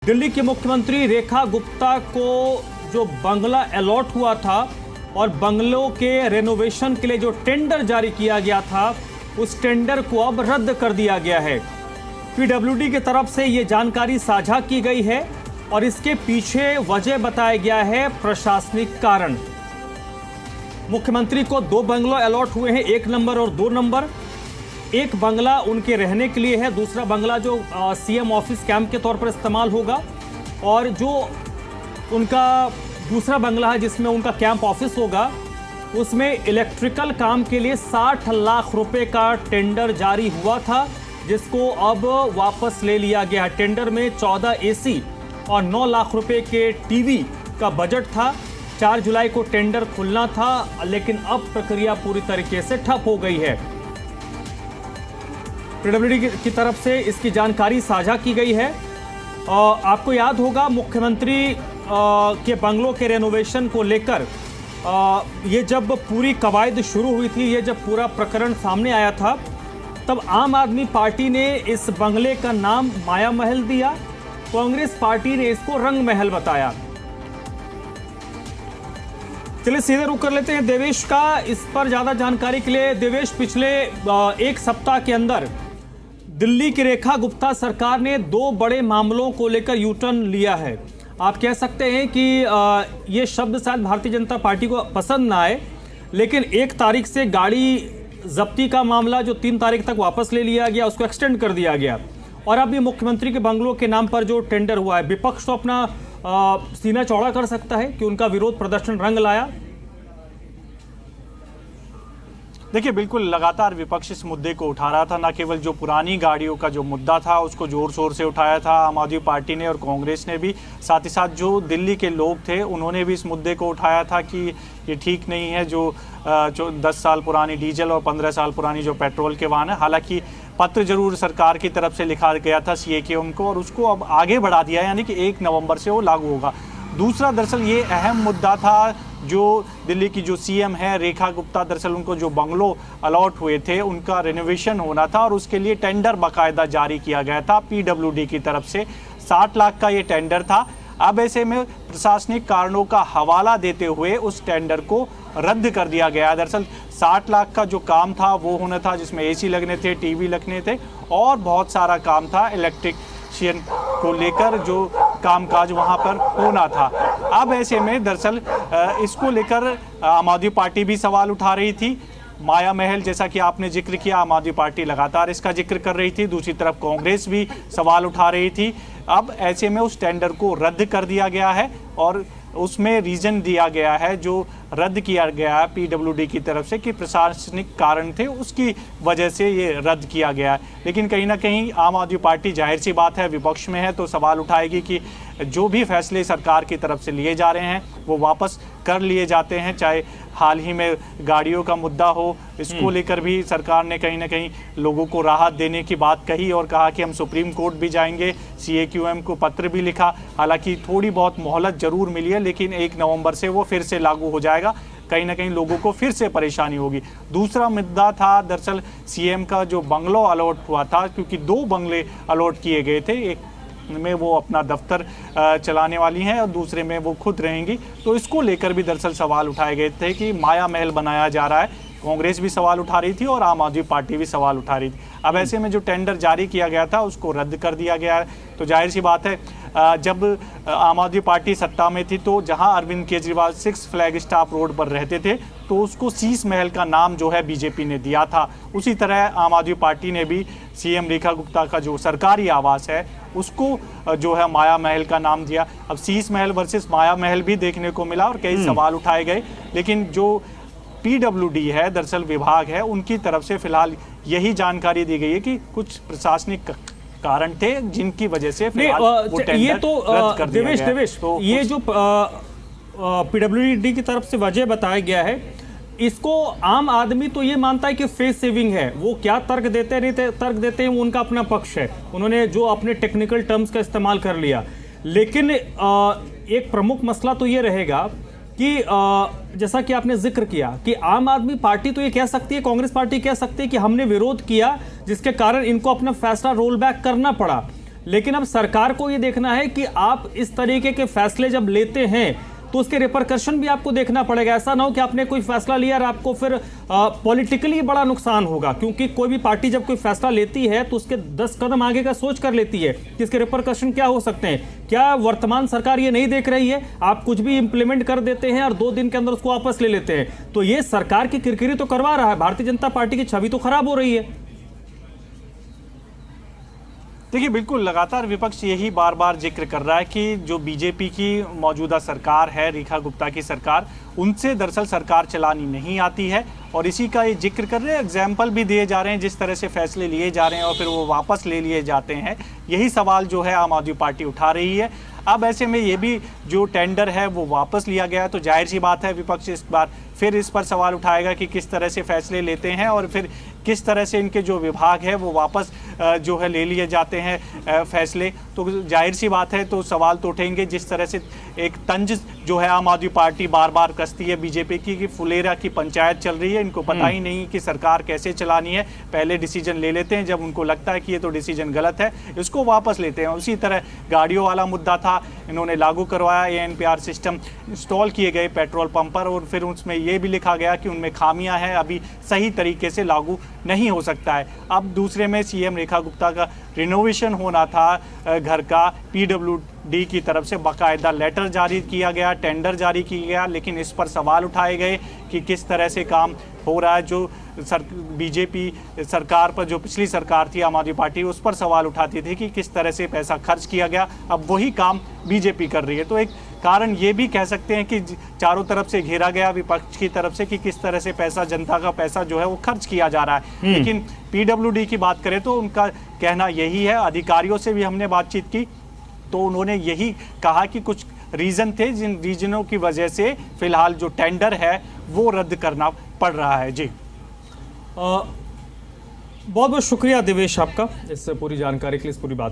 दिल्ली की मुख्यमंत्री रेखा गुप्ता को जो बंगला अलॉट हुआ था और बंगलों के रेनोवेशन के लिए जो टेंडर जारी किया गया था, उस टेंडर को अब रद्द कर दिया गया है। पीडब्ल्यूडी की तरफ से ये जानकारी साझा की गई है और इसके पीछे वजह बताया गया है प्रशासनिक कारण। मुख्यमंत्री को 2 बंगलों अलॉट हुए हैं, 1 नंबर और 2 नंबर। एक बंगला उनके रहने के लिए है, दूसरा बंगला जो सीएम ऑफिस कैंप के तौर पर इस्तेमाल होगा, और जो उनका दूसरा बंगला है जिसमें उनका कैंप ऑफिस होगा, उसमें इलेक्ट्रिकल काम के लिए 60 लाख रुपए का टेंडर जारी हुआ था, जिसको अब वापस ले लिया गया। टेंडर में 14 एसी और 9 लाख रुपए के टीवी का बजट था। 4 जुलाई को टेंडर खुलना था, लेकिन अब प्रक्रिया पूरी तरीके से ठप हो गई है। पीडब्ल्यूडी की तरफ से इसकी जानकारी साझा की गई है। आपको याद होगा, मुख्यमंत्री के बंगलों के रेनोवेशन को लेकर ये जब पूरी कवायद शुरू हुई थी, ये जब पूरा प्रकरण सामने आया था, तब आम आदमी पार्टी ने इस बंगले का नाम माया महल दिया, कांग्रेस पार्टी ने इसको रंग महल बताया। चलिए सीधे रुक कर लेते हैं देवेश का इस पर ज्यादा जानकारी के लिए। देवेश, पिछले 1 सप्ताह के अंदर दिल्ली की रेखा गुप्ता सरकार ने 2 बड़े मामलों को लेकर यू टर्न लिया है। आप कह सकते हैं कि ये शब्द शायद भारतीय जनता पार्टी को पसंद ना आए, लेकिन 1 तारीख से गाड़ी जब्ती का मामला जो 3 तारीख तक वापस ले लिया गया, उसको एक्सटेंड कर दिया गया, और अब ये मुख्यमंत्री के बंगलों के नाम पर जो टेंडर हुआ है, विपक्ष तो अपना सीना चौड़ा कर सकता है कि उनका विरोध प्रदर्शन रंग लाया। देखिए, बिल्कुल लगातार विपक्ष इस मुद्दे को उठा रहा था। न केवल जो पुरानी गाड़ियों का जो मुद्दा था उसको जोर शोर से उठाया था आम आदमी पार्टी ने और कांग्रेस ने भी, साथ ही साथ जो दिल्ली के लोग थे उन्होंने भी इस मुद्दे को उठाया था कि ये ठीक नहीं है जो 10 साल पुरानी डीजल और 15 साल पुरानी जो पेट्रोल के वाहन है। हालांकि पत्र जरूर सरकार की तरफ से लिखा गया था सीएके को, और उसको अब आगे बढ़ा दिया, यानी कि 1 नवंबर से वो लागू होगा। दूसरा, दरअसल ये अहम मुद्दा था, जो दिल्ली की जो सीएम है रेखा गुप्ता, दरअसल उनको जो बंगलो अलॉट हुए थे उनका रेनोवेशन होना था, और उसके लिए टेंडर बाकायदा जारी किया गया था पीडब्ल्यूडी की तरफ से। 60 लाख का ये टेंडर था। अब ऐसे में प्रशासनिक कारणों का हवाला देते हुए उस टेंडर को रद्द कर दिया गया। दरअसल 60 लाख का जो काम था वो होना था, जिसमें एसी लगने थे, टीवी लगने थे, और बहुत सारा काम था इलेक्ट्रिशियन को लेकर जो कामकाज वहां पर होना था। अब ऐसे में दरअसल इसको लेकर आम आदमी पार्टी भी सवाल उठा रही थी। माया महल, जैसा कि आपने जिक्र किया, आम आदमी पार्टी लगातार इसका जिक्र कर रही थी। दूसरी तरफ कांग्रेस भी सवाल उठा रही थी। अब ऐसे में उस टेंडर को रद्द कर दिया गया है, और उसमें रीजन दिया गया है जो रद्द किया गया है पीडब्ल्यूडी की तरफ से कि प्रशासनिक कारण थे, उसकी वजह से ये रद्द किया गया है। लेकिन कहीं ना कहीं आम आदमी पार्टी, जाहिर सी बात है, विपक्ष में है, तो सवाल उठाएगी कि जो भी फैसले सरकार की तरफ से लिए जा रहे हैं वो वापस कर लिए जाते हैं। चाहे हाल ही में गाड़ियों का मुद्दा हो, इसको लेकर भी सरकार ने कहीं ना कहीं लोगों को राहत देने की बात कही और कहा कि हम सुप्रीम कोर्ट भी जाएंगे, सीएक्यूएम को पत्र भी लिखा। हालांकि थोड़ी बहुत मोहलत जरूर मिली है, लेकिन 1 नवंबर से वो फिर से लागू हो जाएगा। कहीं ना कहीं लोगों को फिर से परेशानी होगी। दूसरा मुद्दा था दरअसल सीएम का जो बंगलो अलॉट हुआ था, क्योंकि 2 बंगले अलॉट किए गए थे, एक में वो अपना दफ्तर चलाने वाली हैं और दूसरे में वो खुद रहेंगी, तो इसको लेकर भी दरअसल सवाल उठाए गए थे कि माया महल बनाया जा रहा है। कांग्रेस भी सवाल उठा रही थी और आम आदमी पार्टी भी सवाल उठा रही थी। अब ऐसे में जो टेंडर जारी किया गया था उसको रद्द कर दिया गया है। तो जाहिर सी बात है, जब आम आदमी पार्टी सत्ता में थी तो जहां Arvind Kejriwal 6 flagstaff road पर रहते थे, तो उसको शीश महल का नाम जो है बीजेपी ने दिया था। उसी तरह आम आदमी पार्टी ने भी सीएम रेखा गुप्ता का जो सरकारी आवास है उसको जो है माया महल का नाम दिया। अब शीश महल वर्सेस माया महल भी देखने को मिला और कई सवाल उठाए गए, लेकिन जो पीडब्ल्यूडी है, दरअसल विभाग है, उनकी तरफ से फिलहाल यही जानकारी दी गई है कि कुछ प्रशासनिक कारण थे जिनकी वजह से फिलहाल वो टेंडर ये तो रद्द कर दिया गया। देवेश, तो ये जो पीडब्ल्यूडी की तरफ से वजह बताया गया है, इसको आम आदमी तो ये मानता है कि फेस सेविंग है। वो क्या तर्क देते हैं, नहीं तर्क देते हैं, वो उनका अपना पक्ष है, उन्होंने जो अपने टेक्निकल टर्म्स का इस्तेमाल कर लिया। लेकिन एक प्रमुख मसला तो ये रहेगा कि जैसा कि आपने जिक्र किया कि आम आदमी पार्टी तो ये कह सकती है, कांग्रेस पार्टी कह सकती है कि हमने विरोध किया जिसके कारण इनको अपना फैसला रोल बैक करना पड़ा, लेकिन अब सरकार को ये देखना है कि आप इस तरीके के फैसले जब लेते हैं तो उसके रिपरकशन भी आपको देखना पड़ेगा। ऐसा ना हो कि आपने कोई फैसला लिया और आपको फिर पॉलिटिकली बड़ा नुकसान होगा, क्योंकि कोई भी पार्टी जब कोई फैसला लेती है तो उसके 10 कदम आगे का सोच कर लेती है कि इसके रिपरकशन क्या हो सकते हैं। क्या वर्तमान सरकार ये नहीं देख रही है? आप कुछ भी इंप्लीमेंट कर देते हैं और 2 दिन के अंदर उसको वापस ले लेते हैं, तो ये सरकार की किरकिरी तो करवा रहा है। भारतीय जनता पार्टी की छवि तो खराब हो रही है। देखिए, बिल्कुल लगातार विपक्ष यही बार बार जिक्र कर रहा है कि जो बीजेपी की मौजूदा सरकार है, रेखा गुप्ता की सरकार, उनसे दरअसल सरकार चलानी नहीं आती है और इसी का ये जिक्र कर रहे हैं। एग्जाम्पल भी दिए जा रहे हैं जिस तरह से फैसले लिए जा रहे हैं और फिर वो वापस ले लिए जाते हैं। यही सवाल जो है आम आदमी पार्टी उठा रही है। अब ऐसे में ये भी जो टेंडर है वो वापस लिया गया, तो जाहिर सी बात है विपक्ष इस बार फिर इस पर सवाल उठाएगा कि किस तरह से फैसले लेते हैं और फिर किस तरह से इनके जो विभाग है वो वापस जो है ले लिए जाते हैं फैसले। तो जाहिर सी बात है तो सवाल तो उठेंगे। जिस तरह से एक तंज जो है आम आदमी पार्टी बार बार कसती है बीजेपी की कि फुलेरा की पंचायत चल रही है, इनको पता ही नहीं कि सरकार कैसे चलानी है। पहले डिसीजन ले लेते हैं, जब उनको लगता है कि ये तो डिसीजन गलत है इसको वापस लेते हैं। उसी तरह गाड़ियों वाला मुद्दा था, इन्होंने लागू करवाया ANPR सिस्टम, इंस्टॉल किए गए पेट्रोल पंप पर और फिर उसमें ये भी लिखा गया कि उनमें खामियां हैं, अभी सही तरीके से लागू नहीं हो सकता है। अब दूसरे में CM रेखा गुप्ता का रिनोवेशन होना था घर का, PWD की तरफ से बाकायदा लेटर जारी किया गया, टेंडर जारी किया गया, लेकिन इस पर सवाल उठाए गए कि किस तरह से काम हो रहा है। जो बीजेपी सरकार पर, जो पिछली सरकार थी आम आदमी पार्टी, उस पर सवाल उठाती थी कि किस तरह से पैसा खर्च किया गया। अब वही काम बीजेपी कर रही है। तो एक कारण ये भी कह सकते हैं कि चारों तरफ से घेरा गया विपक्ष की तरफ से कि किस तरह से पैसा, जनता का पैसा जो है वो खर्च किया जा रहा है। लेकिन PWD की बात करें तो उनका कहना यही है, अधिकारियों से भी हमने बातचीत की तो उन्होंने यही कहा कि कुछ रीजन थे जिन रीजनों की वजह से फिलहाल जो टेंडर है वो रद्द करना पड़ रहा है। जी बहुत बहुत शुक्रिया दिवेश आपका इस पूरी जानकारी के लिए, इस पूरी बात।